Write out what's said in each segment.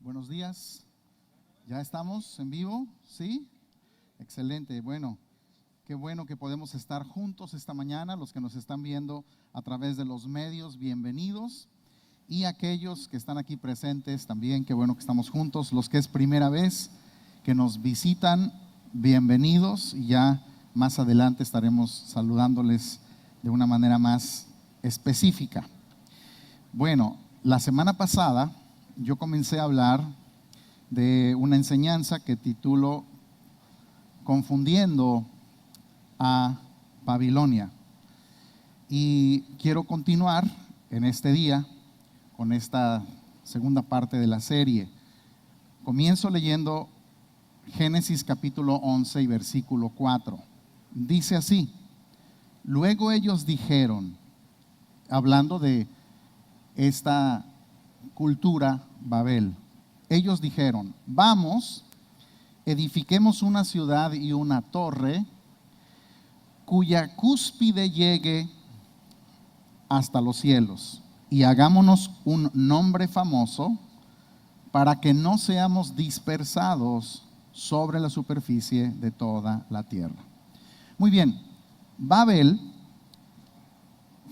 Buenos días. ¿Ya estamos en vivo? ¿Sí? Excelente. Bueno, qué bueno que podemos estar juntos esta mañana. Los que nos están viendo a través de los medios, bienvenidos. Y aquellos que están aquí presentes también, qué bueno que estamos juntos. Los que es primera vez que nos visitan, bienvenidos. Y ya más adelante estaremos saludándoles de una manera más específica. Bueno, la semana pasada yo comencé a hablar de una enseñanza que titulo Confundiendo a Babilonia. Y quiero continuar en este día con esta segunda parte de la serie. Comienzo leyendo Génesis capítulo 11 y versículo 4. Dice así: luego ellos dijeron, hablando de esta cultura Babel, ellos dijeron: vamos, edifiquemos una ciudad y una torre cuya cúspide llegue hasta los cielos, y hagámonos un nombre famoso para que no seamos dispersados sobre la superficie de toda la tierra. Muy bien, Babel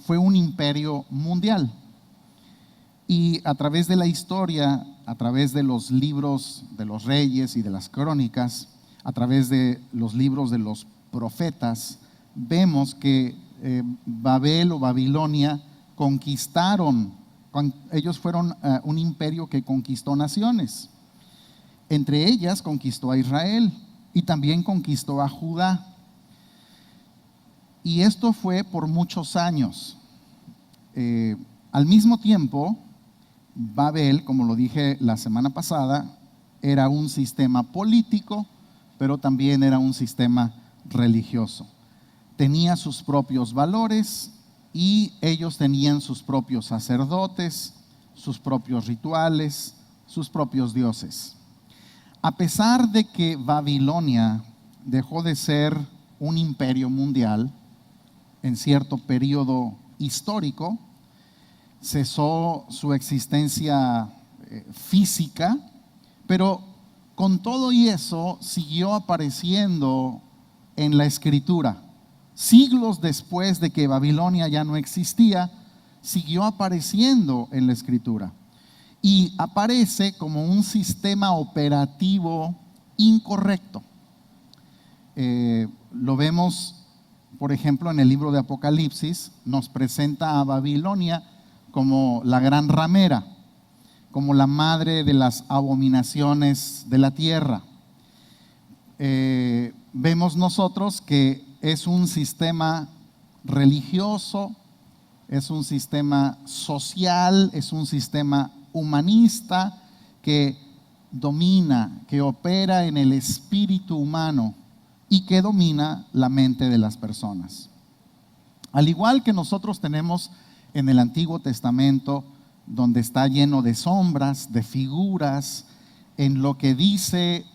fue un imperio mundial. Y a través de la historia, a través de los libros de los reyes y de las crónicas, a través de los libros de los profetas, vemos que Babel o Babilonia conquistaron, ellos fueron un imperio que conquistó naciones. Entre ellas conquistó a Israel y también conquistó a Judá. Y esto fue por muchos años. Al mismo tiempo, Babel, como lo dije la semana pasada, era un sistema político, pero también era un sistema religioso. Tenía sus propios valores y ellos tenían sus propios sacerdotes, sus propios rituales, sus propios dioses. A pesar de que Babilonia dejó de ser un imperio mundial en cierto periodo histórico, cesó su existencia física, pero con todo y eso siguió apareciendo en la escritura. Siglos después de que Babilonia ya no existía, siguió apareciendo en la escritura. Y aparece como un sistema operativo incorrecto. Lo vemos, por ejemplo, en el libro de Apocalipsis, nos presenta a Babilonia como la gran ramera, como la madre de las abominaciones de la tierra. Vemos nosotros que es un sistema religioso, es un sistema social, es un sistema humanista que domina, que opera en el espíritu humano y que domina la mente de las personas. Al igual que nosotros tenemos en el Antiguo Testamento, donde está lleno de sombras, de figuras, en lo que dice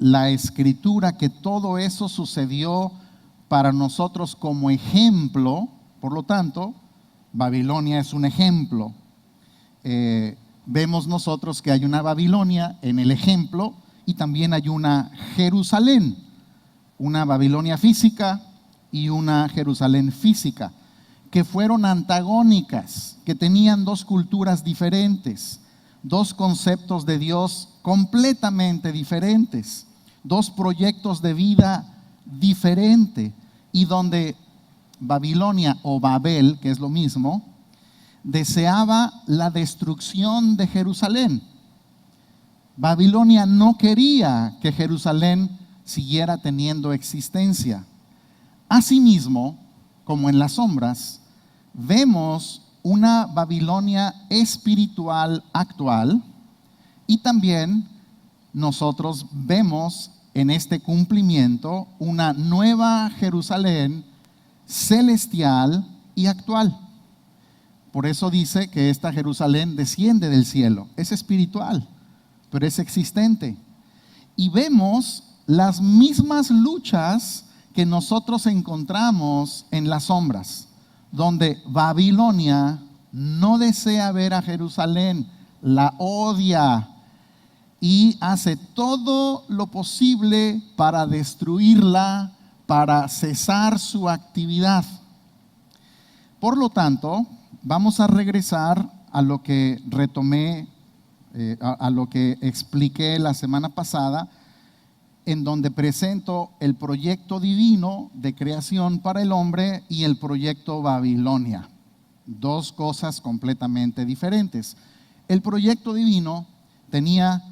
la Escritura, que todo eso sucedió para nosotros como ejemplo. Por lo tanto, Babilonia es un ejemplo. Vemos nosotros que hay una Babilonia en el ejemplo y también hay una Jerusalén, una Babilonia física y una Jerusalén física, que fueron antagónicas, que tenían dos culturas diferentes, dos conceptos de Dios completamente diferentes, dos proyectos de vida diferentes, y donde Babilonia o Babel, que es lo mismo, deseaba la destrucción de Jerusalén. Babilonia no quería que Jerusalén siguiera teniendo existencia. Asimismo, como en las sombras, vemos una Babilonia espiritual actual, y también nosotros vemos en este cumplimiento una nueva Jerusalén celestial y actual. Por eso dice que esta Jerusalén desciende del cielo. Es espiritual, pero es existente. Y vemos las mismas luchas que nosotros encontramos en las sombras, donde Babilonia no desea ver a Jerusalén, la odia, y hace todo lo posible para destruirla, para cesar su actividad. Por lo tanto, vamos a regresar a lo que retomé, a lo que expliqué la semana pasada, en donde presento el proyecto divino de creación para el hombre y el proyecto Babilonia. Dos cosas completamente diferentes. El proyecto divino tenía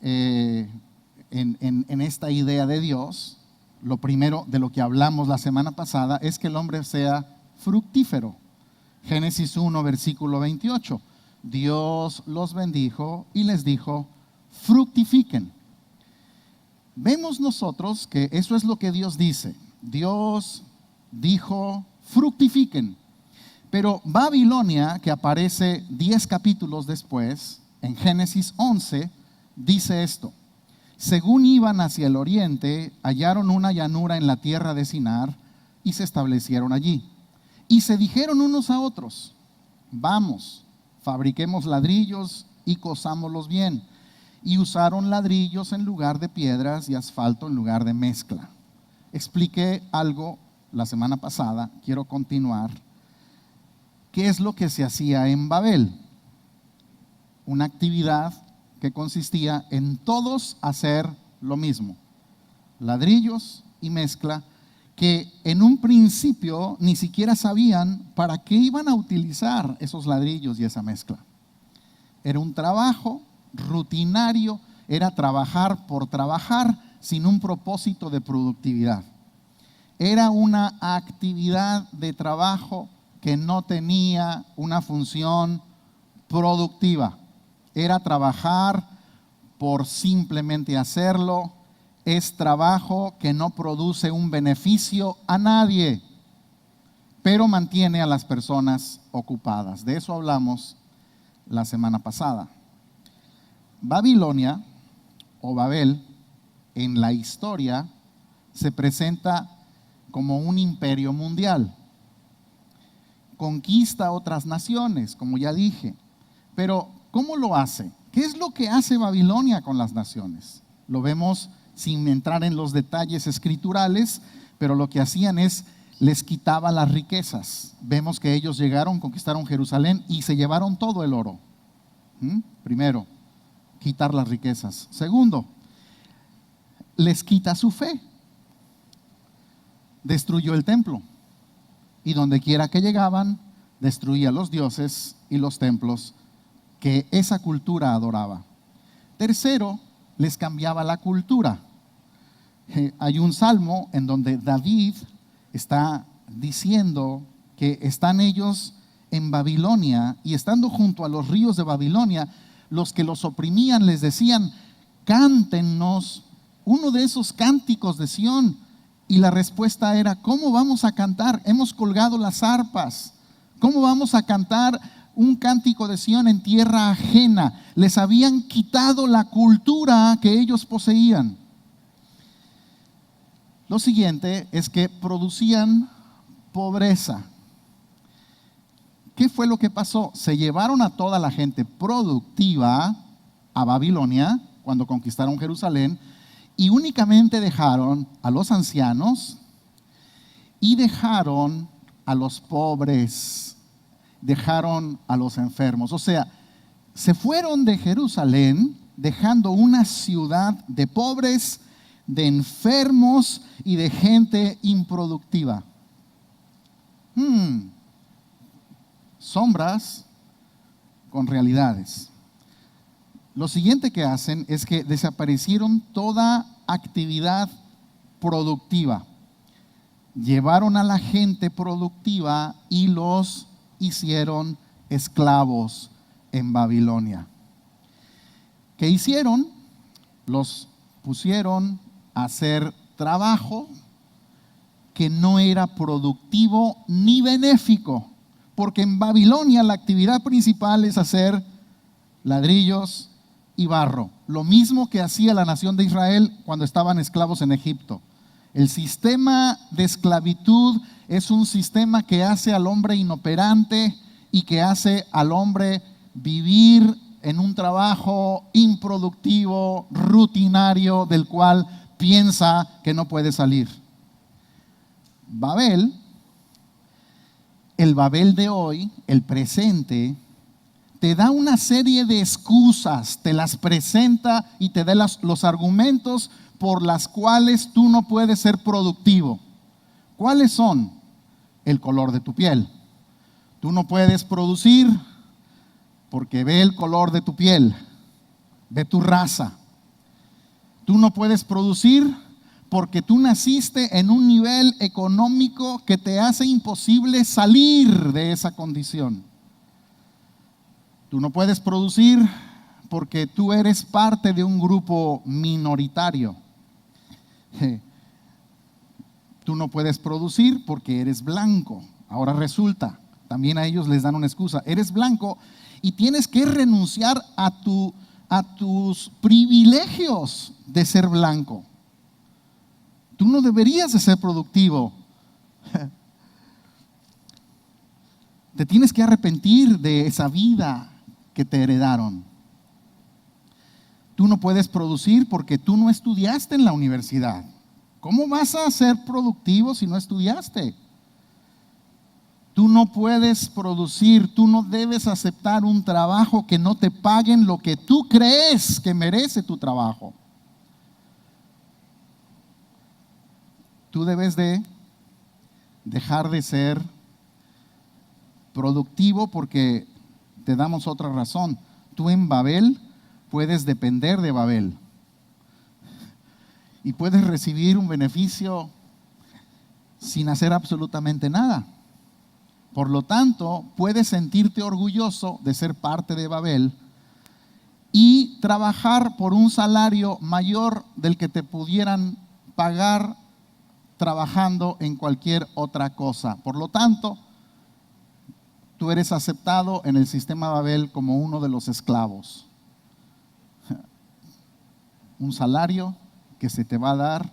en esta idea de Dios, lo primero de lo que hablamos la semana pasada es que el hombre sea fructífero. Génesis 1, versículo 28. Dios los bendijo y les dijo, fructifiquen. Vemos nosotros que eso es lo que Dios dice. Dios dijo, fructifiquen. Pero Babilonia, que aparece 10 capítulos después, en Génesis 11, dice esto. Según iban hacia el oriente, hallaron una llanura en la tierra de Sinar y se establecieron allí. Y se dijeron unos a otros, vamos, fabriquemos ladrillos y cosámoslos bien. Y usaron ladrillos en lugar de piedras y asfalto en lugar de mezcla. Expliqué algo la semana pasada, quiero continuar. ¿Qué es lo que se hacía en Babel? Una actividad que consistía en todos hacer lo mismo. Ladrillos y mezcla, que en un principio ni siquiera sabían para qué iban a utilizar esos ladrillos y esa mezcla. Era un trabajo rutinario, era trabajar por trabajar sin un propósito de productividad. Era una actividad de trabajo que no tenía una función productiva. Era trabajar por simplemente hacerlo. Es trabajo que no produce un beneficio a nadie, pero mantiene a las personas ocupadas. De eso hablamos la semana pasada. Babilonia o Babel en la historia se presenta como un imperio mundial. Conquista otras naciones, como ya dije. Pero, ¿cómo lo hace? ¿Qué es lo que hace Babilonia con las naciones? Lo vemos sin entrar en los detalles escriturales, pero lo que hacían es, les quitaba las riquezas. Vemos que ellos llegaron, conquistaron Jerusalén y se llevaron todo el oro. Primero, quitar las riquezas. Segundo, les quita su fe. Destruyó el templo. Y donde quiera que llegaban, destruía los dioses y los templos que esa cultura adoraba. Tercero, les cambiaba la cultura. Hay un salmo en donde David está diciendo que están ellos en Babilonia y estando junto a los ríos de Babilonia, los que los oprimían les decían, cántennos uno de esos cánticos de Sión. Y la respuesta era, ¿cómo vamos a cantar? Hemos colgado las arpas. ¿Cómo vamos a cantar un cántico de Sión en tierra ajena? Les habían quitado la cultura que ellos poseían. Lo siguiente es que producían pobreza. ¿Qué fue lo que pasó? Se llevaron a toda la gente productiva a Babilonia cuando conquistaron Jerusalén y únicamente dejaron a los ancianos y dejaron a los pobres, dejaron a los enfermos. O sea, se fueron de Jerusalén dejando una ciudad de pobres, de enfermos y de gente improductiva. Sombras con realidades. Lo siguiente que hacen es que desaparecieron toda actividad productiva. Llevaron a la gente productiva y los hicieron esclavos en Babilonia. ¿Qué hicieron? Los pusieron a hacer trabajo que no era productivo ni benéfico, porque en Babilonia la actividad principal es hacer ladrillos y barro, lo mismo que hacía la nación de Israel cuando estaban esclavos en Egipto. El sistema de esclavitud es un sistema que hace al hombre inoperante y que hace al hombre vivir en un trabajo improductivo, rutinario, del cual piensa que no puede salir. Babel, el Babel de hoy, el presente, te da una serie de excusas, te las presenta y te da los argumentos por las cuales tú no puedes ser productivo. ¿Cuáles son? El color de tu piel. Tú no puedes producir porque ve el color de tu piel, ve tu raza. Tú no puedes producir porque tú naciste en un nivel económico que te hace imposible salir de esa condición. Tú no puedes producir porque tú eres parte de un grupo minoritario. Tú no puedes producir porque eres blanco. Ahora resulta, también a ellos les dan una excusa. Eres blanco y tienes que renunciar a tus privilegios de ser blanco. Tú no deberías de ser productivo. Te tienes que arrepentir de esa vida que te heredaron. Tú no puedes producir porque tú no estudiaste en la universidad. ¿Cómo vas a ser productivo si no estudiaste? Tú no puedes producir, tú no debes aceptar un trabajo que no te paguen lo que tú crees que merece tu trabajo. Tú debes de dejar de ser productivo porque te damos otra razón. Tú en Babel puedes depender de Babel y puedes recibir un beneficio sin hacer absolutamente nada. Por lo tanto, puedes sentirte orgulloso de ser parte de Babel y trabajar por un salario mayor del que te pudieran pagar trabajando en cualquier otra cosa. Por lo tanto, tú eres aceptado en el sistema Babel como uno de los esclavos. Un salario que se te va a dar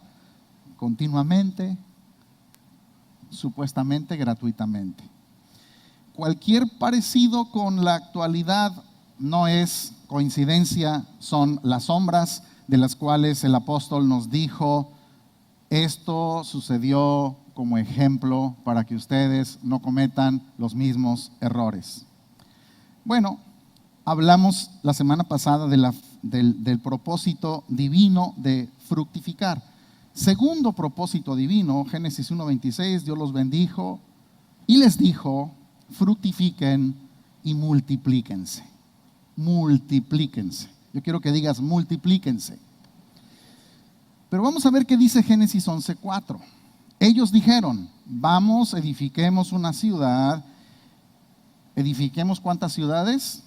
continuamente, supuestamente gratuitamente. Cualquier parecido con la actualidad no es coincidencia, son las sombras de las cuales el apóstol nos dijo, esto sucedió como ejemplo para que ustedes no cometan los mismos errores. Bueno, hablamos la semana pasada del propósito divino de fructificar. Segundo propósito divino, Génesis 1:26, Dios los bendijo y les dijo, fructifiquen y multiplíquense. Multiplíquense. Yo quiero que digas multiplíquense. Pero vamos a ver qué dice Génesis 11:4. Ellos dijeron, vamos, edifiquemos una ciudad. ¿Edifiquemos cuántas ciudades?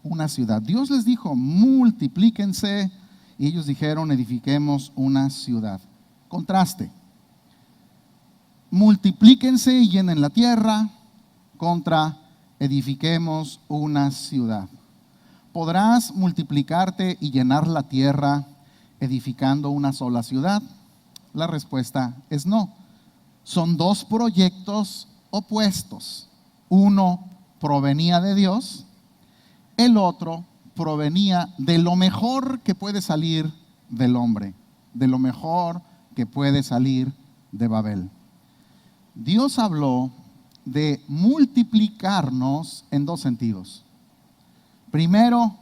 Una ciudad. Dios les dijo, multiplíquense. Y ellos dijeron, edifiquemos una ciudad. Contraste. Multiplíquense y llenen la tierra contra edifiquemos una ciudad. ¿Podrás multiplicarte y llenar la tierra edificando una sola ciudad? La respuesta es no. Son dos proyectos opuestos. Uno provenía de Dios, el otro provenía de lo mejor que puede salir del hombre, de lo mejor que puede salir de Babel. Dios habló de multiplicarnos en dos sentidos. Primero,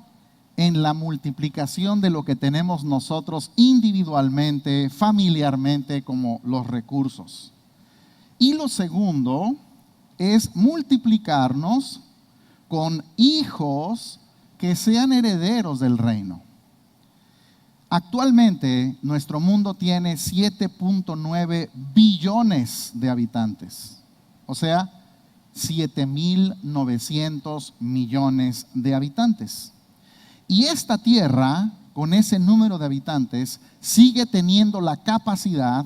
en la multiplicación de lo que tenemos nosotros individualmente, familiarmente, como los recursos. Y lo segundo es multiplicarnos con hijos que sean herederos del reino. Actualmente nuestro mundo tiene 7.9 billones de habitantes, o sea, 7.900 millones de habitantes. Y esta tierra, con ese número de habitantes, sigue teniendo la capacidad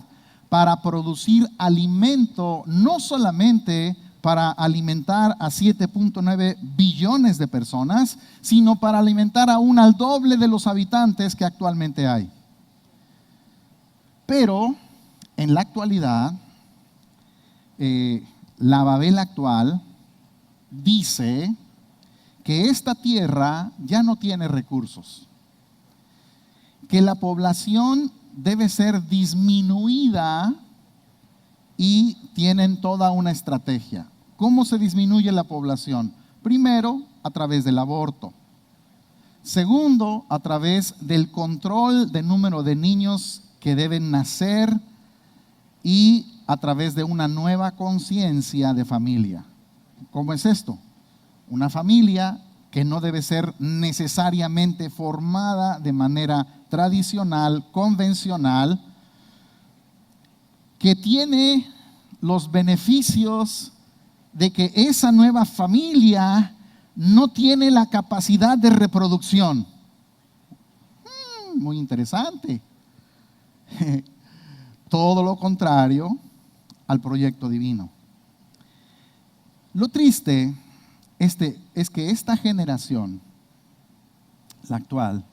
para producir alimento, no solamente para alimentar a 7.9 billones de personas, sino para alimentar aún al doble de los habitantes que actualmente hay. Pero en la actualidad, la Babel actual dice que esta tierra ya no tiene recursos, que la población debe ser disminuida y tienen toda una estrategia. ¿Cómo se disminuye la población? Primero, a través del aborto. Segundo, a través del control del número de niños que deben nacer y a través de una nueva conciencia de familia. ¿Cómo es esto? Una familia que no debe ser necesariamente formada de manera tradicional, convencional, que tiene los beneficios de que esa nueva familia no tiene la capacidad de reproducción. Muy interesante. Todo lo contrario al proyecto divino. Lo triste es que esta generación, la actual,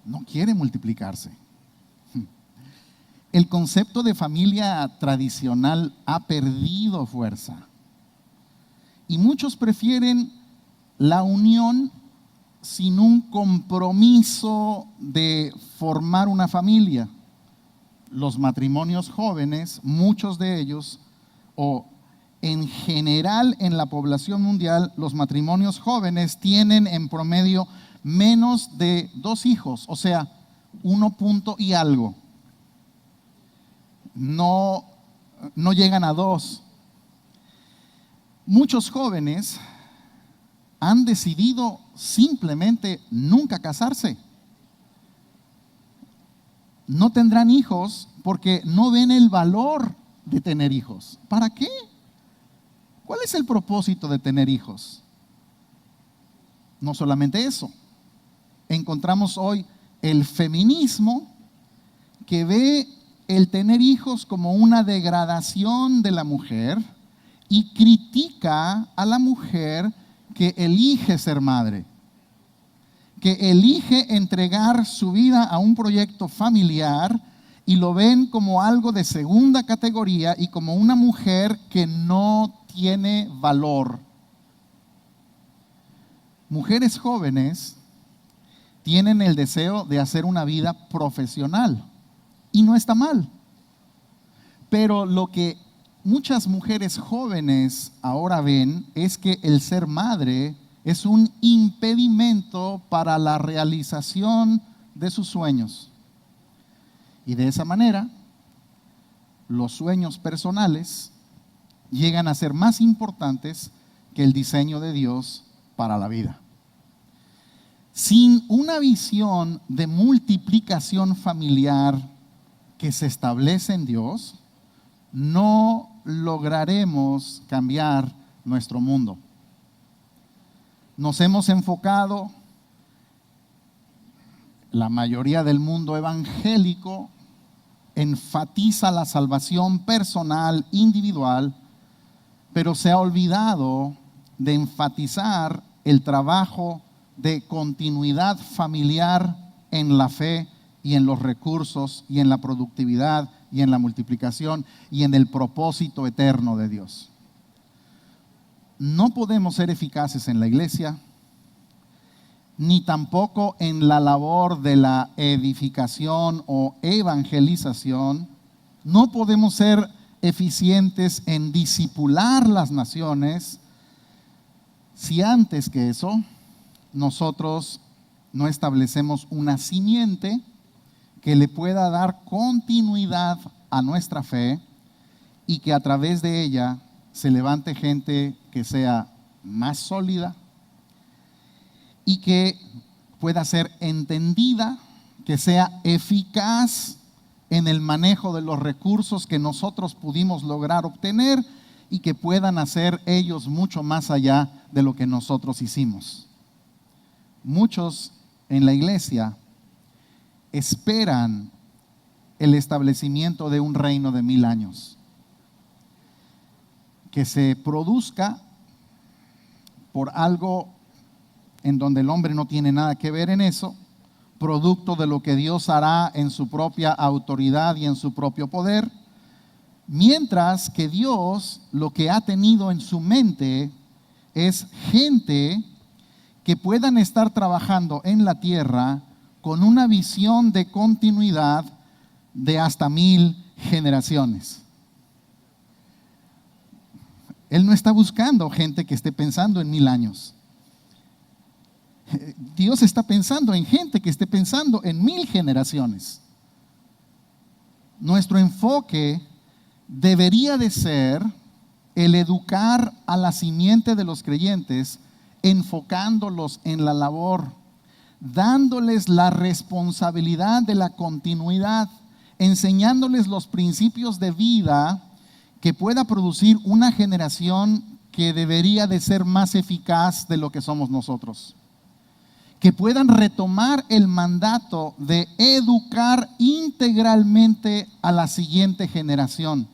no quiere multiplicarse. El concepto de familia tradicional ha perdido fuerza y muchos prefieren la unión sin un compromiso de formar una familia. Los matrimonios jóvenes, muchos de ellos, o en general en la población mundial, los matrimonios jóvenes tienen en promedio menos de 2 hijos, o sea, 1 punto y algo. No llegan a 2. Muchos jóvenes han decidido simplemente nunca casarse. No tendrán hijos porque no ven el valor de tener hijos. ¿Para qué? ¿Cuál es el propósito de tener hijos? No solamente eso. Encontramos hoy el feminismo que ve el tener hijos como una degradación de la mujer y critica a la mujer que elige ser madre, que elige entregar su vida a un proyecto familiar y lo ven como algo de segunda categoría y como una mujer que no tiene valor. Mujeres jóvenes tienen el deseo de hacer una vida profesional y no está mal. Pero lo que muchas mujeres jóvenes ahora ven es que el ser madre es un impedimento para la realización de sus sueños. Y de esa manera, los sueños personales llegan a ser más importantes que el diseño de Dios para la vida. Sin una visión de multiplicación familiar que se establece en Dios, no lograremos cambiar nuestro mundo. Nos hemos enfocado, la mayoría del mundo evangélico enfatiza la salvación personal, individual, pero se ha olvidado de enfatizar el trabajo de continuidad familiar en la fe y en los recursos y en la productividad y en la multiplicación y en el propósito eterno de Dios. No podemos ser eficaces en la iglesia, ni tampoco en la labor de la edificación o evangelización. No podemos ser eficientes en discipular las naciones si antes que eso nosotros no establecemos una simiente que le pueda dar continuidad a nuestra fe y que a través de ella se levante gente que sea más sólida y que pueda ser entendida, que sea eficaz en el manejo de los recursos que nosotros pudimos lograr obtener y que puedan hacer ellos mucho más allá de lo que nosotros hicimos. Muchos en la iglesia esperan el establecimiento de un reino de 1000 años, que se produzca por algo en donde el hombre no tiene nada que ver en eso, producto de lo que Dios hará en su propia autoridad y en su propio poder, mientras que Dios lo que ha tenido en su mente es gente que puedan estar trabajando en la tierra con una visión de continuidad de hasta 1000 generaciones. Él no está buscando gente que esté pensando en 1000 años. Dios está pensando en gente que esté pensando en 1000 generaciones. Nuestro enfoque debería de ser el educar a la simiente de los creyentes, enfocándolos en la labor, dándoles la responsabilidad de la continuidad, enseñándoles los principios de vida que pueda producir una generación que debería de ser más eficaz de lo que somos nosotros. Que puedan retomar el mandato de educar integralmente a la siguiente generación.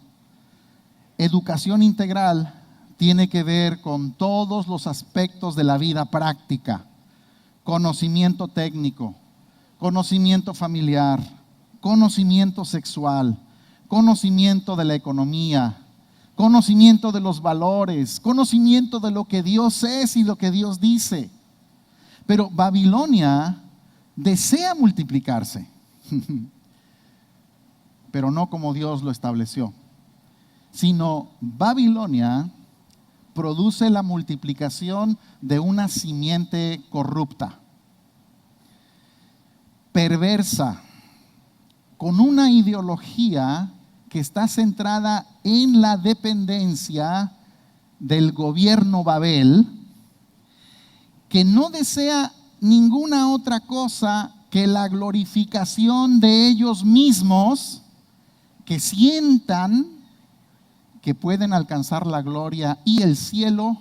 Educación integral tiene que ver con todos los aspectos de la vida práctica: conocimiento técnico, conocimiento familiar, conocimiento sexual, conocimiento de la economía, conocimiento de los valores, conocimiento de lo que Dios es y lo que Dios dice. Pero Babilonia desea multiplicarse, pero no como Dios lo estableció, sino Babilonia produce la multiplicación de una simiente corrupta, perversa, con una ideología que está centrada en la dependencia del gobierno Babel, que no desea ninguna otra cosa que la glorificación de ellos mismos, que sientan que pueden alcanzar la gloria y el cielo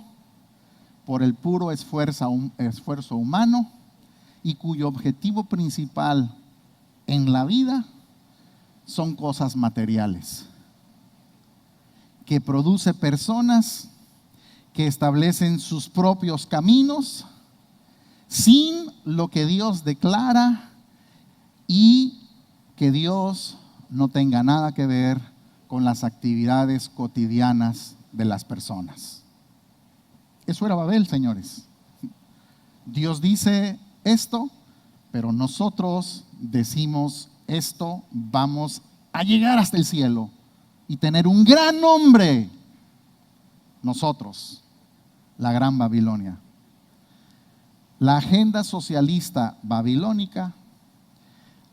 por el puro esfuerzo humano, y cuyo objetivo principal en la vida son cosas materiales, que produce personas que establecen sus propios caminos sin lo que Dios declara, y que Dios no tenga nada que ver con las actividades cotidianas de las personas. Eso era Babel, señores. Dios dice esto, pero nosotros decimos esto: vamos a llegar hasta el cielo y tener un gran nombre. Nosotros, la Gran Babilonia. La agenda socialista babilónica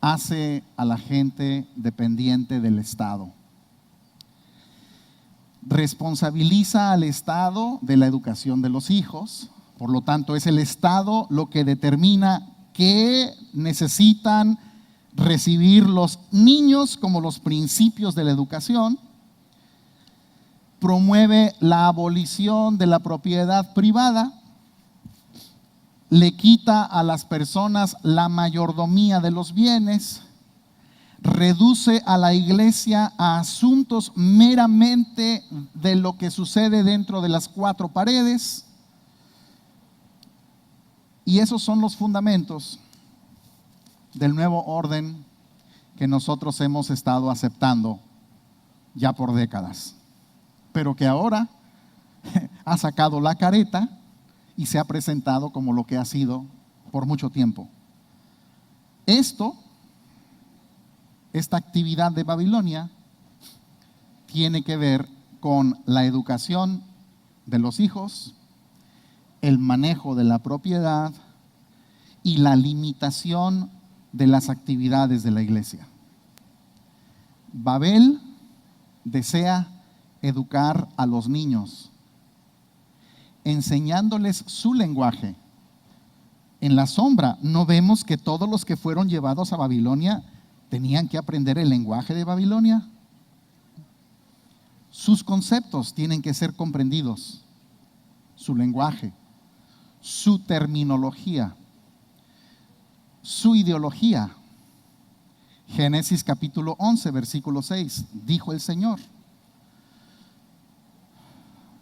hace a la gente dependiente del Estado. Responsabiliza al Estado de la educación de los hijos. Por lo tanto, es el Estado lo que determina qué necesitan recibir los niños como los principios de la educación. Promueve la abolición de la propiedad privada. Le quita a las personas la mayordomía de los bienes. Reduce a la iglesia a asuntos meramente de lo que sucede dentro de las cuatro paredes. Y esos son los fundamentos del nuevo orden que nosotros hemos estado aceptando ya por décadas, pero que ahora ha sacado la careta y se ha presentado como lo que ha sido por mucho tiempo. Esta actividad de Babilonia tiene que ver con la educación de los hijos, el manejo de la propiedad y la limitación de las actividades de la iglesia. Babel desea educar a los niños, enseñándoles su lenguaje. En la sombra no vemos que todos los que fueron llevados a Babilonia tenían que aprender el lenguaje de Babilonia. Sus conceptos tienen que ser comprendidos, su lenguaje, su terminología, su ideología. Génesis capítulo 11, versículo 6, dijo el Señor: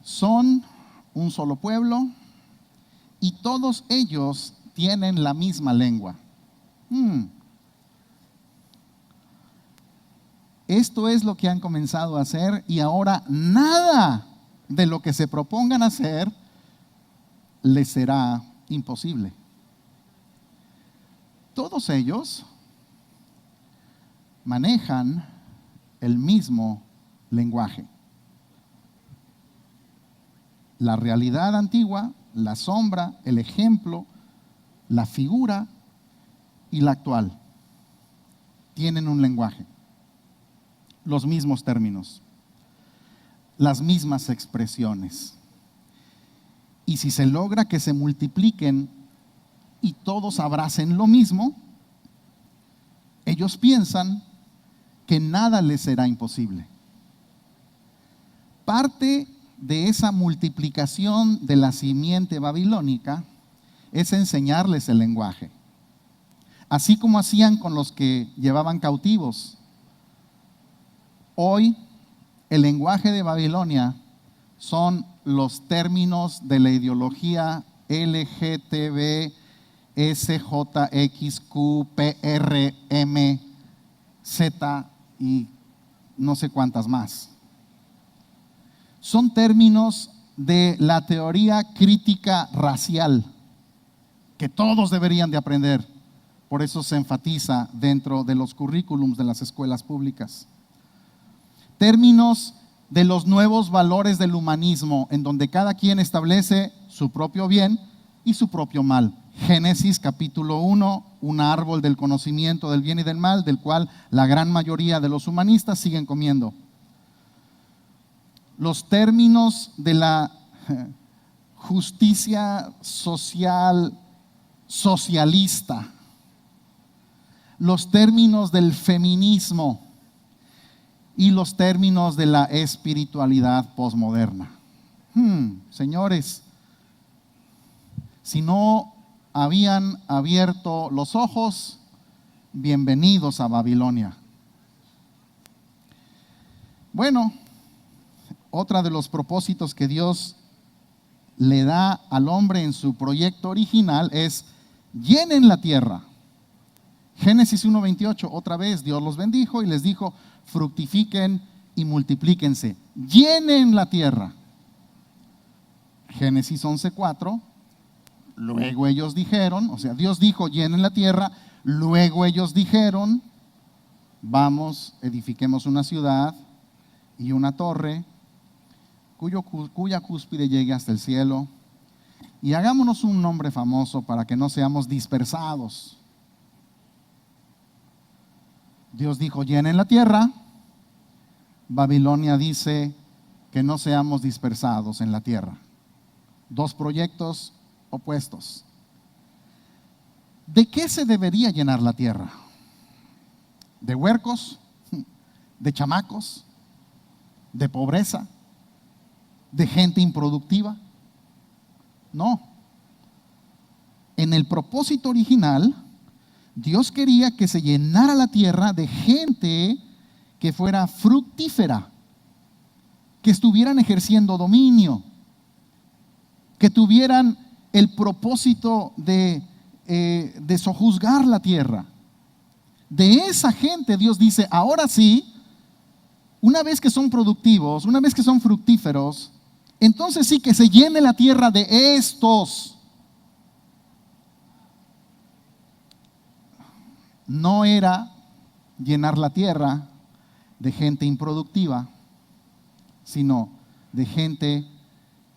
son un solo pueblo y todos ellos tienen la misma lengua. Esto es lo que han comenzado a hacer, y ahora nada de lo que se propongan hacer les será imposible. Todos ellos manejan el mismo lenguaje. La realidad antigua, la sombra, el ejemplo, la figura y la actual tienen un lenguaje, los mismos términos, las mismas expresiones. Y si se logra que se multipliquen y todos abracen lo mismo, ellos piensan que nada les será imposible. Parte de esa multiplicación de la simiente babilónica es enseñarles el lenguaje, así como hacían con los que llevaban cautivos. Hoy el lenguaje de Babilonia son los términos de la ideología LGTB, SJXQ, PRM, Z y no sé cuántas más. Son términos de la teoría crítica racial que todos deberían de aprender. Por eso se enfatiza dentro de los currículums de las escuelas públicas. Términos de los nuevos valores del humanismo, en donde cada quien establece su propio bien y su propio mal. Génesis capítulo 1, un árbol del conocimiento del bien y del mal, del cual la gran mayoría de los humanistas siguen comiendo. Los términos de la justicia social socialista, los términos del feminismo y los términos de la espiritualidad posmoderna. Señores, si no habían abierto los ojos, bienvenidos a Babilonia. Bueno, otro de los propósitos que Dios le da al hombre en su proyecto original es: llenen la tierra. Génesis 1:28, otra vez Dios los bendijo y les dijo: fructifiquen y multiplíquense, llenen la tierra. Génesis 11:4, luego ellos dijeron, o sea, Dios dijo llenen la tierra, luego ellos dijeron: vamos, edifiquemos una ciudad y una torre cuya cúspide llegue hasta el cielo, y hagámonos un nombre famoso para que no seamos dispersados. Dios dijo llenen la tierra. Babilonia dice que no seamos dispersados en la tierra. Dos proyectos opuestos. ¿De qué se debería llenar la tierra? ¿De huercos? ¿De chamacos? ¿De pobreza? ¿De gente improductiva? No. En el propósito original, Dios quería que se llenara la tierra de gente que fuera fructífera, que estuvieran ejerciendo dominio, que tuvieran el propósito de sojuzgar la tierra. De esa gente Dios dice: ahora sí, una vez que son productivos, una vez que son fructíferos, entonces sí que se llene la tierra de estos. No era llenar la tierra de gente improductiva, sino de gente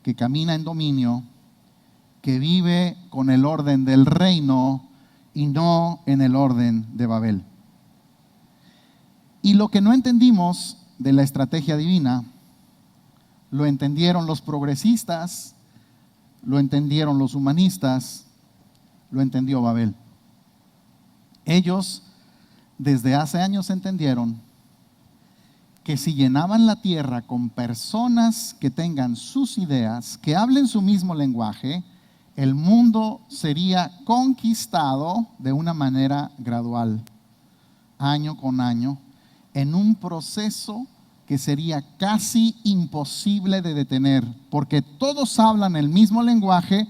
que camina en dominio, que vive con el orden del reino y no en el orden de Babel. Y lo que no entendimos de la estrategia divina, lo entendieron los progresistas, lo entendieron los humanistas, lo entendió Babel. Ellos desde hace años entendieron que si llenaban la tierra con personas que tengan sus ideas, que hablen su mismo lenguaje, el mundo sería conquistado de una manera gradual, año con año, en un proceso que sería casi imposible de detener, porque todos hablan el mismo lenguaje,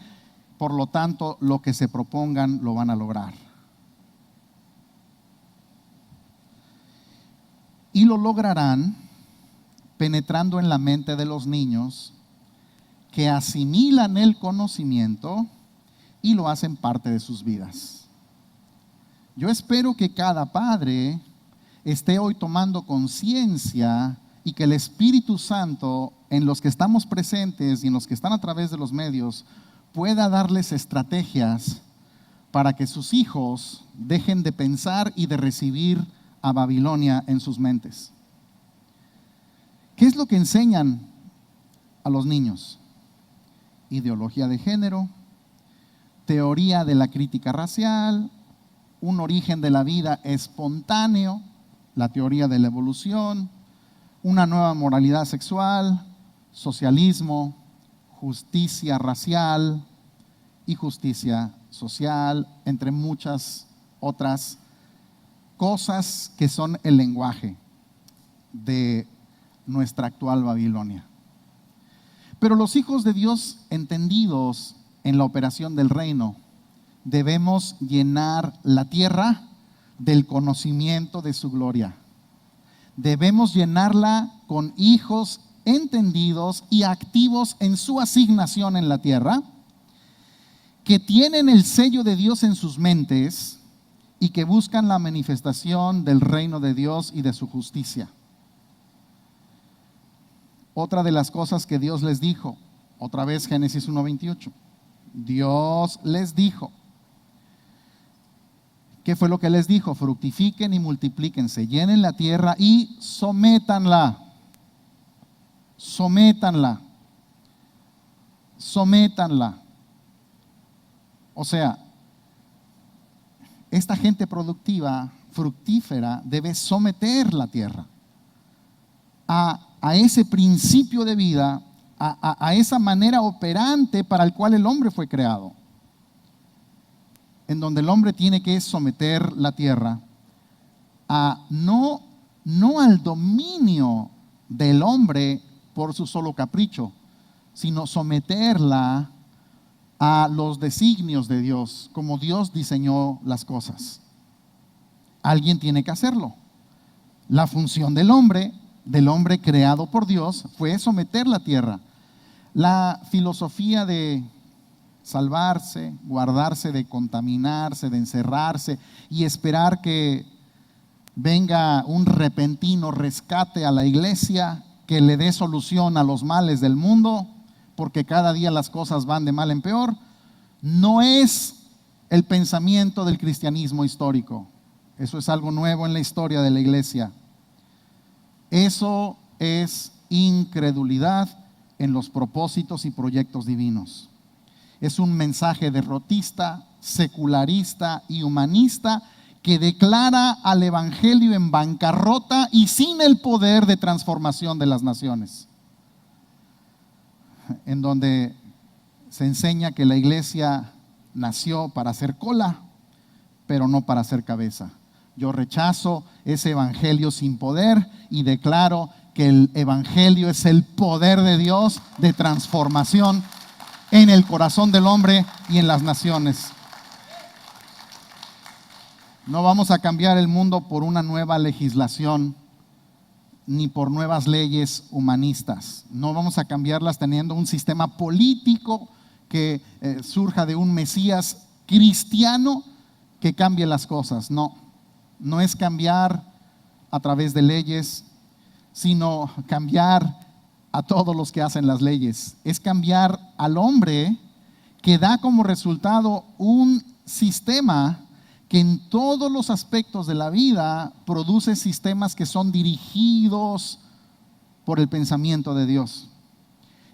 por lo tanto, lo que se propongan lo van a lograr. Y lo lograrán penetrando en la mente de los niños, que asimilan el conocimiento y lo hacen parte de sus vidas. Yo espero que cada padre esté hoy tomando conciencia y que el Espíritu Santo, en los que estamos presentes y en los que están a través de los medios, pueda darles estrategias para que sus hijos dejen de pensar y de recibir a Babilonia en sus mentes. ¿Qué es lo que enseñan a los niños? Ideología de género, teoría de la crítica racial, un origen de la vida espontáneo, la teoría de la evolución, una nueva moralidad sexual, socialismo, justicia racial y justicia social, entre muchas otras cosas que son el lenguaje de nuestra actual Babilonia. Pero los hijos de Dios entendidos en la operación del reino, debemos llenar la tierra del conocimiento de su gloria. Debemos llenarla con hijos entendidos y activos en su asignación en la tierra, que tienen el sello de Dios en sus mentes y que buscan la manifestación del reino de Dios y de su justicia. Otra de las cosas que Dios les dijo, otra vez Génesis 1:28, Dios les dijo, ¿qué fue lo que les dijo? Fructifiquen y multiplíquense, llenen la tierra y sométanla. Sométanla. Sométanla. O sea, esta gente productiva, fructífera, debe someter la tierra a ese principio de vida, a esa manera operante para el cual el hombre fue creado, en donde el hombre tiene que someter la tierra no al dominio del hombre por su solo capricho, sino someterla a los designios de Dios, como Dios diseñó las cosas. Alguien tiene que hacerlo. La función del hombre creado por Dios, fue someter la tierra. La filosofía de salvarse, guardarse de contaminarse, de encerrarse y esperar que venga un repentino rescate a la iglesia que le dé solución a los males del mundo, porque cada día las cosas van de mal en peor, no es el pensamiento del cristianismo histórico. Eso es algo nuevo en la historia de la iglesia. Eso es incredulidad en los propósitos y proyectos divinos. Es un mensaje derrotista, secularista y humanista que declara al evangelio en bancarrota y sin el poder de transformación de las naciones, en donde se enseña que la iglesia nació para hacer cola, pero no para hacer cabeza. Yo rechazo ese evangelio sin poder y declaro que el evangelio es el poder de Dios de transformación en el corazón del hombre y en las naciones. No vamos a cambiar el mundo por una nueva legislación ni por nuevas leyes humanistas. No vamos a cambiarlas teniendo un sistema político que surja de un Mesías cristiano que cambie las cosas. No es cambiar a través de leyes, sino cambiar a todos los que hacen las leyes. Es cambiar al hombre que da como resultado un sistema que en todos los aspectos de la vida produce sistemas que son dirigidos por el pensamiento de Dios.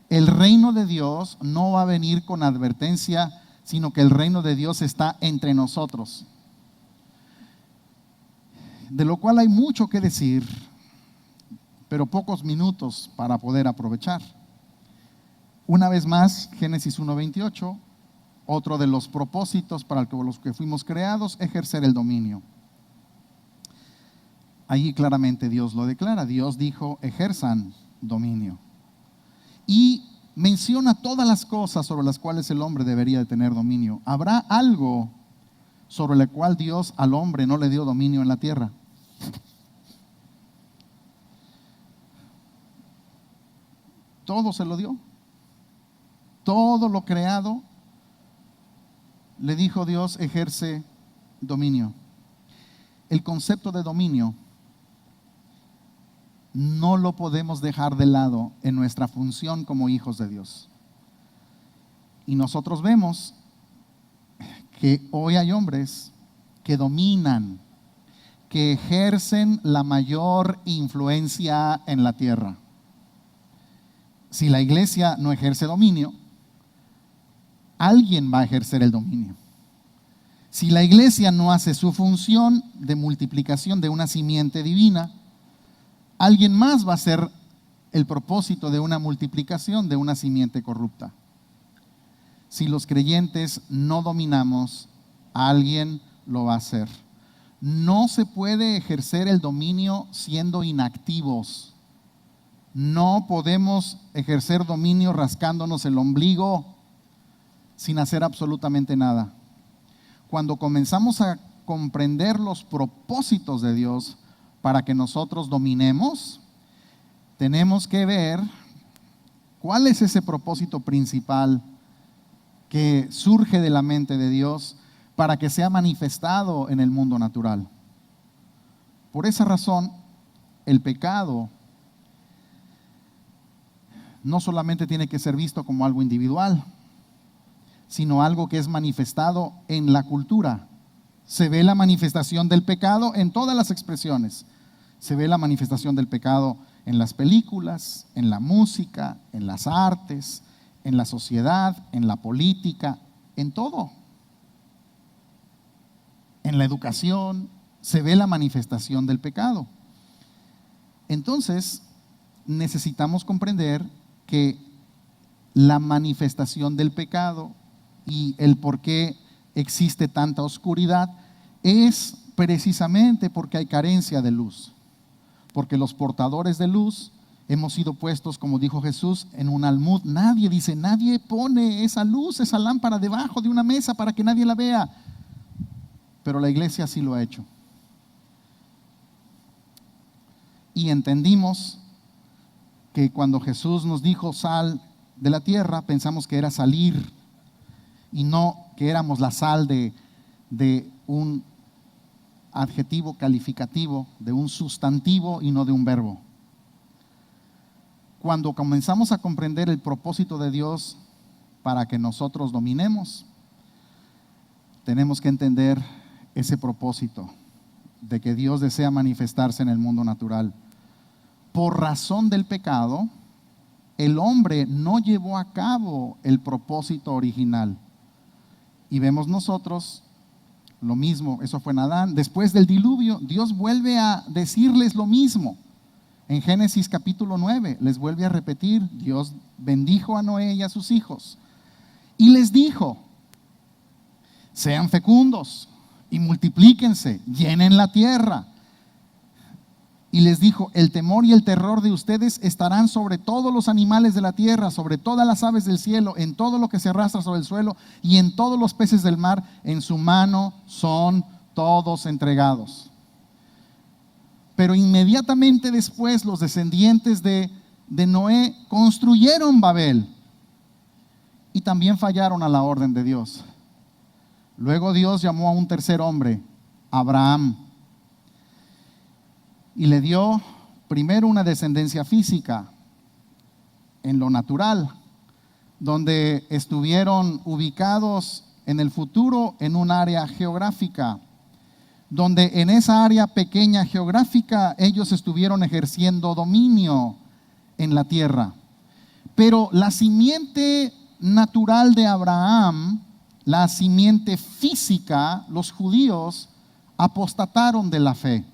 El reino de Dios no va a venir con advertencia, sino que el reino de Dios está entre nosotros. De lo cual hay mucho que decir, pero pocos minutos para poder aprovechar. Una vez más, Génesis 1:28, otro de los propósitos para los que fuimos creados, ejercer el dominio. Allí claramente Dios lo declara. Dios dijo, ejerzan dominio. Y menciona todas las cosas sobre las cuales el hombre debería de tener dominio. ¿Habrá algo sobre el cual Dios al hombre no le dio dominio en la tierra? Todo se lo dio. Todo lo creado le dijo Dios, ejerce dominio. El concepto de dominio no lo podemos dejar de lado en nuestra función como hijos de Dios. Y nosotros vemos que hoy hay hombres que dominan, que ejercen la mayor influencia en la tierra. Si la iglesia no ejerce dominio, alguien va a ejercer el dominio. Si la iglesia no hace su función de multiplicación de una simiente divina, alguien más va a hacer el propósito de una multiplicación de una simiente corrupta. Si los creyentes no dominamos, alguien lo va a hacer. No se puede ejercer el dominio siendo inactivos. No podemos ejercer dominio rascándonos el ombligo sin hacer absolutamente nada. Cuando comenzamos a comprender los propósitos de Dios para que nosotros dominemos, tenemos que ver cuál es ese propósito principal que surge de la mente de Dios para que sea manifestado en el mundo natural. Por esa razón, el pecado no solamente tiene que ser visto como algo individual, sino algo que es manifestado en la cultura. Se ve la manifestación del pecado en todas las expresiones. Se ve la manifestación del pecado en las películas, en la música, en las artes, en la sociedad, en la política, en todo. En la educación se ve la manifestación del pecado. Entonces, necesitamos comprender que la manifestación del pecado y el por qué existe tanta oscuridad es precisamente porque hay carencia de luz. Porque los portadores de luz hemos sido puestos, como dijo Jesús, en un almud. Nadie pone esa luz, esa lámpara debajo de una mesa para que nadie la vea. Pero la iglesia sí lo ha hecho. Y entendimos que cuando Jesús nos dijo sal de la tierra, pensamos que era salir y no que éramos la sal de un adjetivo calificativo, de un sustantivo y no de un verbo. Cuando comenzamos a comprender el propósito de Dios para que nosotros dominemos, tenemos que entender ese propósito de que Dios desea manifestarse en el mundo natural. Por razón del pecado, el hombre no llevó a cabo el propósito original. Y vemos nosotros lo mismo, eso fue en Adán. Después del diluvio, Dios vuelve a decirles lo mismo. En Génesis capítulo 9, les vuelve a repetir, Dios bendijo a Noé y a sus hijos. Y les dijo, sean fecundos y multiplíquense, llenen la tierra. Y les dijo, el temor y el terror de ustedes estarán sobre todos los animales de la tierra, sobre todas las aves del cielo, en todo lo que se arrastra sobre el suelo y en todos los peces del mar. En su mano son todos entregados. Pero inmediatamente después los descendientes de Noé construyeron Babel y también fallaron a la orden de Dios. Luego Dios llamó a un tercer hombre, Abraham, y le dio primero una descendencia física en lo natural, donde estuvieron ubicados en el futuro en un área geográfica, donde en esa área pequeña geográfica ellos estuvieron ejerciendo dominio en la tierra. Pero la simiente natural de Abraham, la simiente física, los judíos apostataron de la fe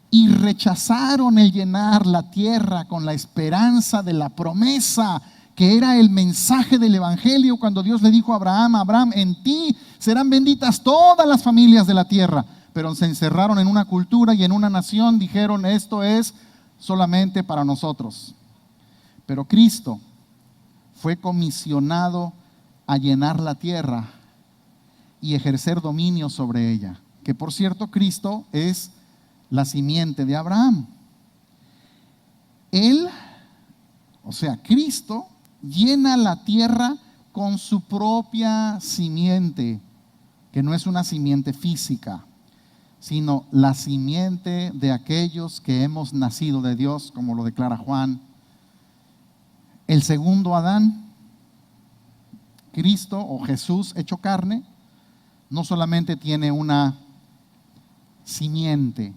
y rechazaron el llenar la tierra con la esperanza de la promesa, que era el mensaje del evangelio cuando Dios le dijo a Abraham, Abraham, en ti serán benditas todas las familias de la tierra. Pero se encerraron en una cultura y en una nación, dijeron, esto es solamente para nosotros. Pero Cristo fue comisionado a llenar la tierra y ejercer dominio sobre ella. Que por cierto, Cristo es la simiente de Abraham. Él, o sea, Cristo llena la tierra con su propia simiente, que no es una simiente física, sino la simiente de aquellos que hemos nacido de Dios, como lo declara Juan. El segundo Adán, Cristo o Jesús hecho carne, no solamente tiene una simiente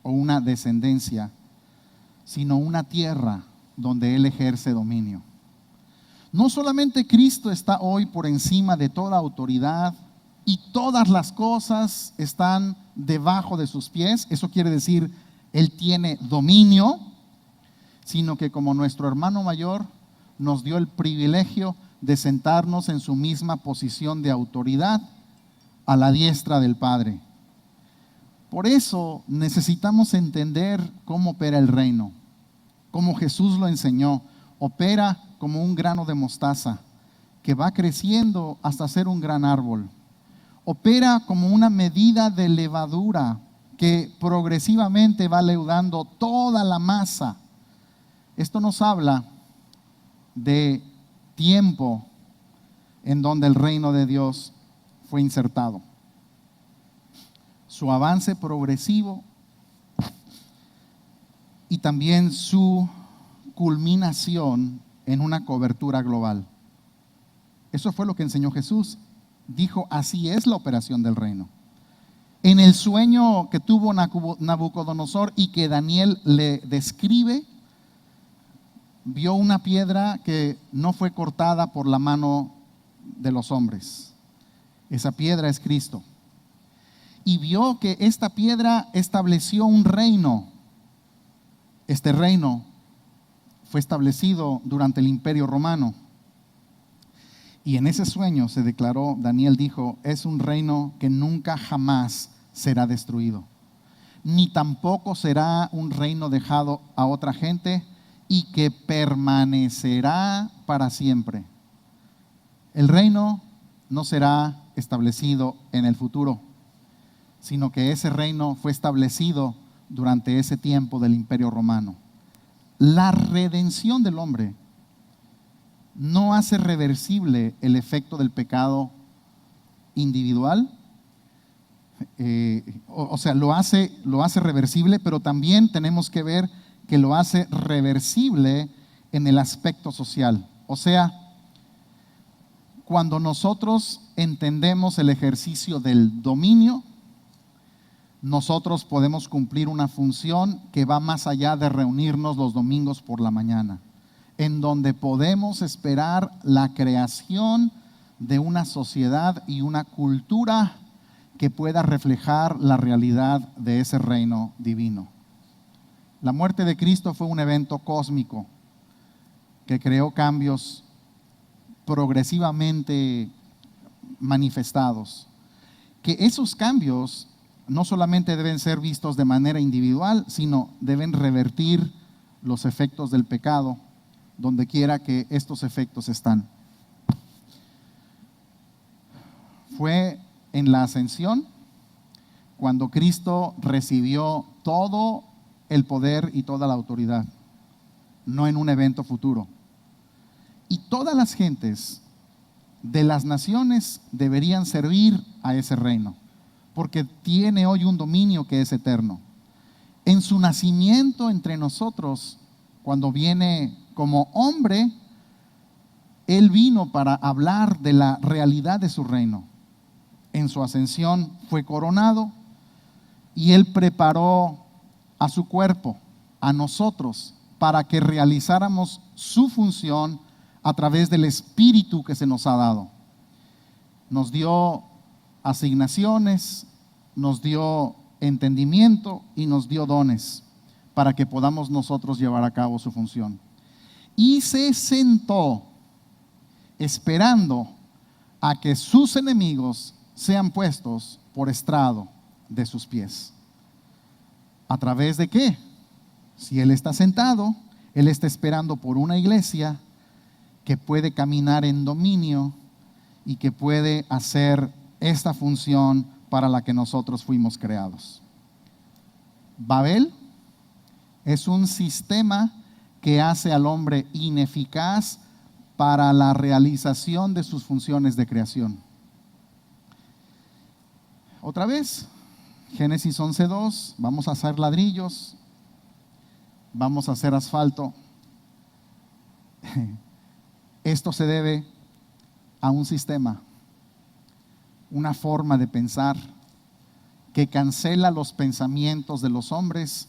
o una descendencia, sino una tierra donde Él ejerce dominio. No solamente Cristo está hoy por encima de toda autoridad y todas las cosas están debajo de sus pies, eso quiere decir, Él tiene dominio, sino que como nuestro hermano mayor nos dio el privilegio de sentarnos en su misma posición de autoridad a la diestra del Padre. Por eso necesitamos entender cómo opera el reino, como Jesús lo enseñó. Opera como un grano de mostaza que va creciendo hasta ser un gran árbol. Opera como una medida de levadura que progresivamente va leudando toda la masa. Esto nos habla de tiempo en donde el reino de Dios fue insertado. Su avance progresivo y también su culminación en una cobertura global. Eso fue lo que enseñó Jesús. Dijo, así es la operación del reino. En el sueño que tuvo Nabucodonosor y que Daniel le describe, vio una piedra que no fue cortada por la mano de los hombres. Esa piedra es Cristo. Y vio que esta piedra estableció un reino. Este reino fue establecido durante el Imperio Romano. Y en ese sueño se declaró, Daniel dijo, es un reino que nunca jamás será destruido, ni tampoco será un reino dejado a otra gente y que permanecerá para siempre. El reino no será establecido en el futuro, sino que ese reino fue establecido durante ese tiempo del Imperio Romano. La redención del hombre no hace reversible el efecto del pecado individual, lo hace reversible, pero también tenemos que ver que lo hace reversible en el aspecto social. O sea, cuando nosotros entendemos el ejercicio del dominio, nosotros podemos cumplir una función que va más allá de reunirnos los domingos por la mañana, en donde podemos esperar la creación de una sociedad y una cultura que pueda reflejar la realidad de ese reino divino. La muerte de Cristo fue un evento cósmico que creó cambios progresivamente manifestados, que esos cambios no solamente deben ser vistos de manera individual, sino deben revertir los efectos del pecado donde quiera que estos efectos están. Fue en la ascensión cuando Cristo recibió todo el poder y toda la autoridad, no en un evento futuro. Y todas las gentes de las naciones deberían servir a ese reino, porque tiene hoy un dominio que es eterno. En su nacimiento entre nosotros, cuando viene como hombre, Él vino para hablar de la realidad de su reino. En su ascensión fue coronado y Él preparó a su cuerpo, a nosotros, para que realizáramos su función a través del Espíritu que se nos ha dado. Nos dio asignaciones, nos dio entendimiento y nos dio dones para que podamos nosotros llevar a cabo su función. Y se sentó esperando a que sus enemigos sean puestos por estrado de sus pies. ¿A través de qué? Si Él está sentado, Él está esperando por una iglesia que puede caminar en dominio y que puede hacer esta función para la que nosotros fuimos creados. Babel es un sistema que hace al hombre ineficaz para la realización de sus funciones de creación. Otra vez, Génesis 11:2, vamos a hacer ladrillos, vamos a hacer asfalto. Esto se debe a un sistema, una forma de pensar que cancela los pensamientos de los hombres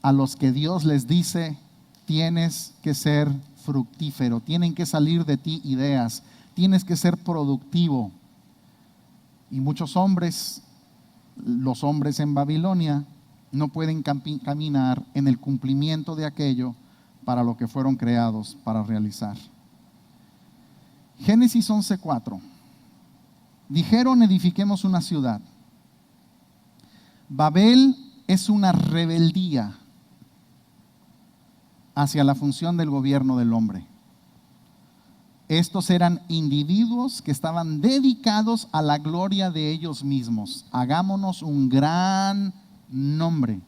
a los que Dios les dice: tienes que ser fructífero, tienen que salir de ti ideas, tienes que ser productivo. Y muchos hombres, los hombres en Babilonia, no pueden caminar en el cumplimiento de aquello para lo que fueron creados para realizar. Génesis 11:4. Dijeron: edifiquemos una ciudad. Babel es una rebeldía hacia la función del gobierno del hombre. Estos eran individuos que estaban dedicados a la gloria de ellos mismos. Hagámonos un gran nombre.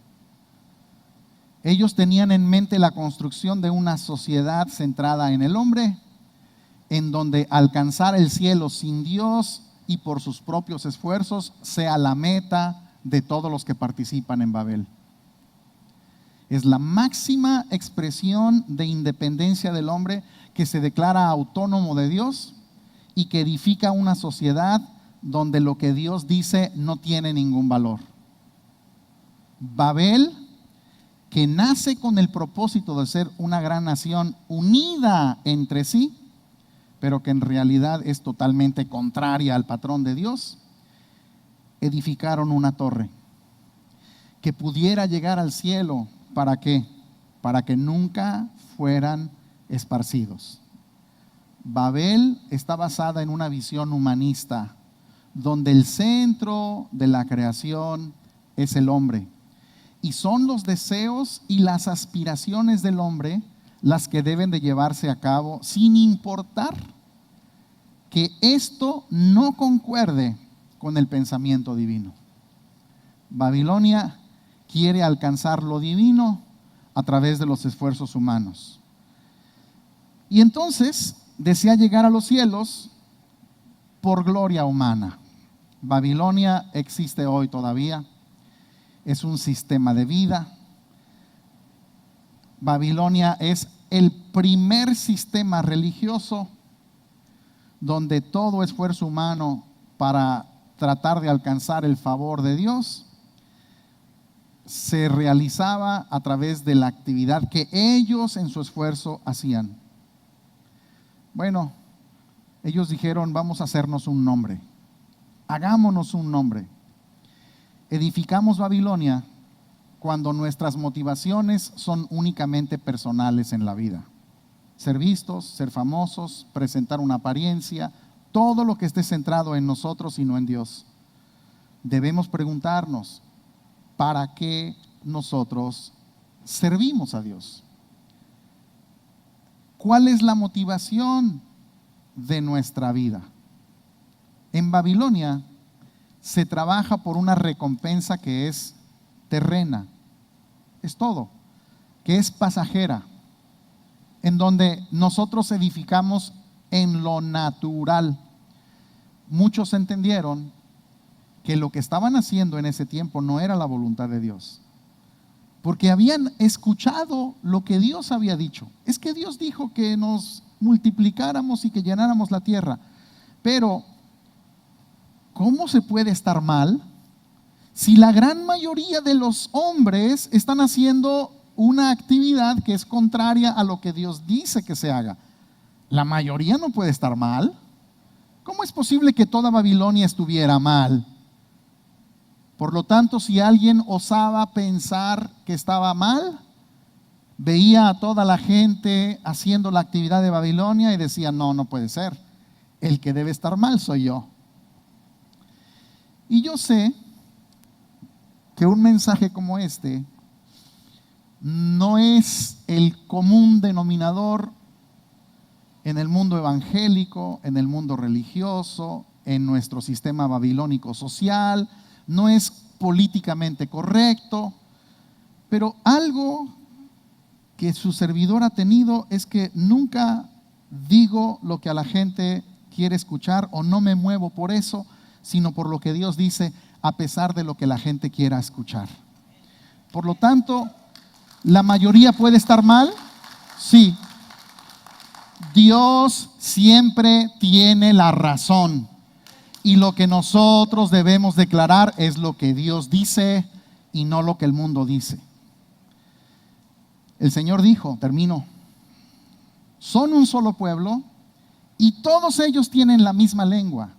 Ellos tenían en mente la construcción de una sociedad centrada en el hombre, en donde alcanzar el cielo sin Dios y por sus propios esfuerzos sea la meta de todos los que participan en Babel. Es la máxima expresión de independencia del hombre, que se declara autónomo de Dios y que edifica una sociedad donde lo que Dios dice no tiene ningún valor. Babel, que nace con el propósito de ser una gran nación unida entre sí, pero que en realidad es totalmente contraria al patrón de Dios, edificaron una torre que pudiera llegar al cielo. ¿Para qué? Para que nunca fueran esparcidos. Babel está basada en una visión humanista, donde el centro de la creación es el hombre. Y son los deseos y las aspiraciones del hombre las que deben de llevarse a cabo, sin importar que esto no concuerde con el pensamiento divino. Babilonia quiere alcanzar lo divino a través de los esfuerzos humanos. Y entonces desea llegar a los cielos por gloria humana. Babilonia existe hoy todavía. Es un sistema de vida. Babilonia es el primer sistema religioso donde todo esfuerzo humano para tratar de alcanzar el favor de Dios se realizaba a través de la actividad que ellos en su esfuerzo hacían. Bueno, ellos dijeron: vamos a hacernos un nombre, hagámonos un nombre. Edificamos Babilonia cuando nuestras motivaciones son únicamente personales en la vida. Ser vistos, ser famosos, presentar una apariencia, todo lo que esté centrado en nosotros y no en Dios. Debemos preguntarnos: ¿para qué nosotros servimos a Dios? ¿Cuál es la motivación de nuestra vida? En Babilonia se trabaja por una recompensa que es terrena, es todo, que es pasajera, en donde nosotros edificamos en lo natural. Muchos entendieron que lo que estaban haciendo en ese tiempo no era la voluntad de Dios, porque habían escuchado lo que Dios había dicho. Es que Dios dijo que nos multiplicáramos y que llenáramos la tierra, pero ¿cómo se puede estar mal si la gran mayoría de los hombres están haciendo una actividad que es contraria a lo que Dios dice que se haga? La mayoría no puede estar mal. ¿Cómo es posible que toda Babilonia estuviera mal? Por lo tanto, si alguien osaba pensar que estaba mal, veía a toda la gente haciendo la actividad de Babilonia y decía: no, no puede ser. El que debe estar mal soy yo. Y yo sé que un mensaje como este no es el común denominador en el mundo evangélico, en el mundo religioso, en nuestro sistema babilónico social. No es políticamente correcto, pero algo que su servidor ha tenido es que nunca digo lo que a la gente quiere escuchar o no me muevo por eso, sino por lo que Dios dice, a pesar de lo que la gente quiera escuchar. Por lo tanto, ¿la mayoría puede estar mal? Sí. Dios siempre tiene la razón. Y lo que nosotros debemos declarar es lo que Dios dice y no lo que el mundo dice. El Señor dijo, termino, son un solo pueblo y todos ellos tienen la misma lengua.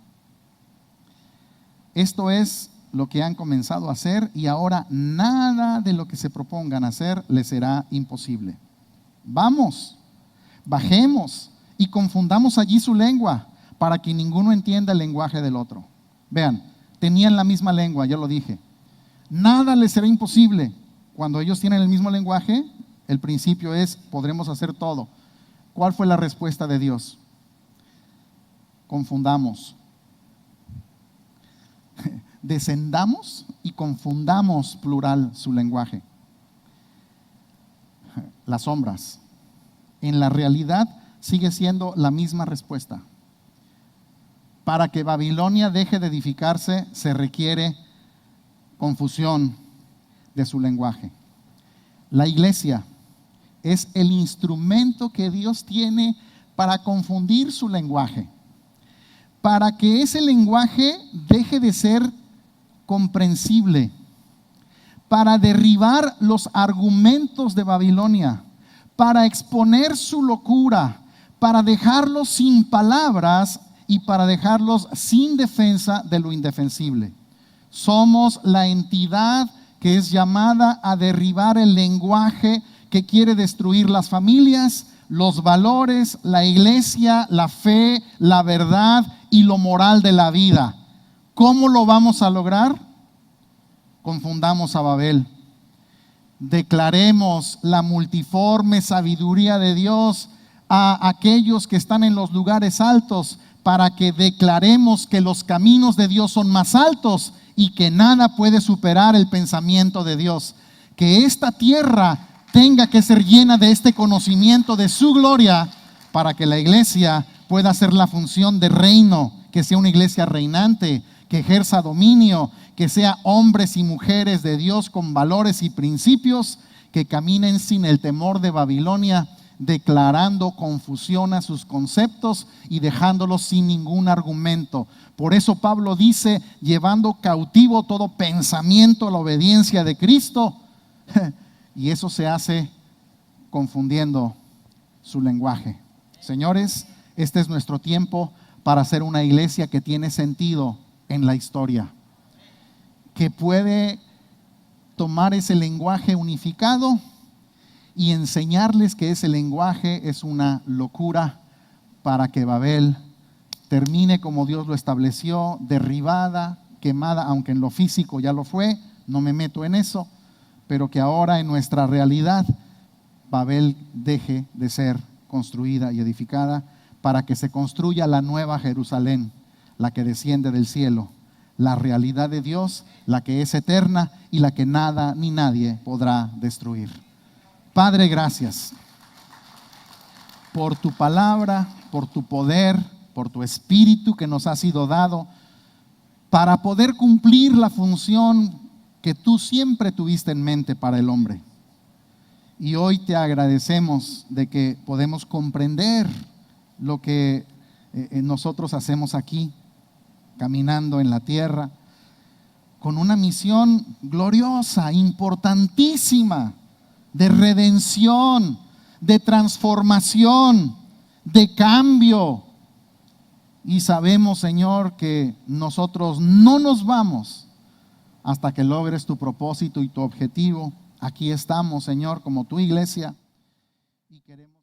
Esto es lo que han comenzado a hacer y ahora nada de lo que se propongan hacer les será imposible. Vamos, bajemos y confundamos allí su lengua para que ninguno entienda el lenguaje del otro. Vean, tenían la misma lengua, ya lo dije. Nada les será imposible. Cuando ellos tienen el mismo lenguaje, el principio es, podremos hacer todo. ¿Cuál fue la respuesta de Dios? Confundamos. Descendamos y confundamos, plural, su lenguaje. Las sombras. En la realidad sigue siendo la misma respuesta. Para que Babilonia deje de edificarse, se requiere confusión de su lenguaje. La iglesia es el instrumento que Dios tiene para confundir su lenguaje, para que ese lenguaje deje de ser comprensible, para derribar los argumentos de Babilonia, para exponer su locura, para dejarlos sin palabras y para dejarlos sin defensa de lo indefensible. Somos la entidad que es llamada a derribar el lenguaje que quiere destruir las familias, los valores, la iglesia, la fe, la verdad y lo moral de la vida. ¿Cómo lo vamos a lograr? Confundamos a Babel. Declaremos la multiforme sabiduría de Dios a aquellos que están en los lugares altos, para que declaremos que los caminos de Dios son más altos y que nada puede superar el pensamiento de Dios. Que esta tierra tenga que ser llena de este conocimiento de su gloria, para que la iglesia pueda hacer la función de reino, que sea una iglesia reinante, que ejerza dominio, que sea hombres y mujeres de Dios con valores y principios, que caminen sin el temor de Babilonia, declarando confusión a sus conceptos y dejándolos sin ningún argumento. Por eso Pablo dice, llevando cautivo todo pensamiento a la obediencia de Cristo, y eso se hace confundiendo su lenguaje. Señores, este es nuestro tiempo para ser una iglesia que tiene sentido en la historia, que puede tomar ese lenguaje unificado y enseñarles que ese lenguaje es una locura, para que Babel termine como Dios lo estableció, derribada, quemada, aunque en lo físico ya lo fue, no me meto en eso, pero que ahora en nuestra realidad Babel deje de ser construida y edificada, para que se construya la nueva Jerusalén, la que desciende del cielo, la realidad de Dios, la que es eterna y la que nada ni nadie podrá destruir. Padre, gracias por tu palabra, por tu poder, por tu espíritu que nos ha sido dado para poder cumplir la función que tú siempre tuviste en mente para el hombre. Y hoy te agradecemos de que podemos comprender lo que nosotros hacemos aquí, caminando en la tierra, con una misión gloriosa, importantísima, de redención, de transformación, de cambio. Y sabemos, Señor, que nosotros no nos vamos hasta que logres tu propósito y tu objetivo. Aquí estamos, Señor, como tu iglesia, y queremos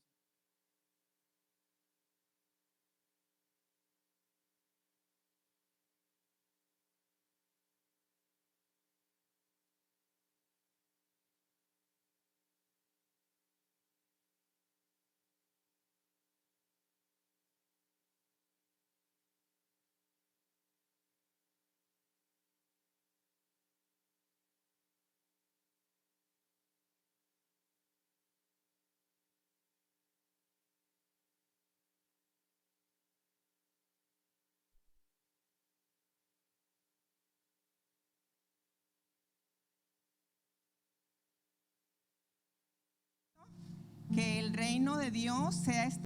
reino de Dios sea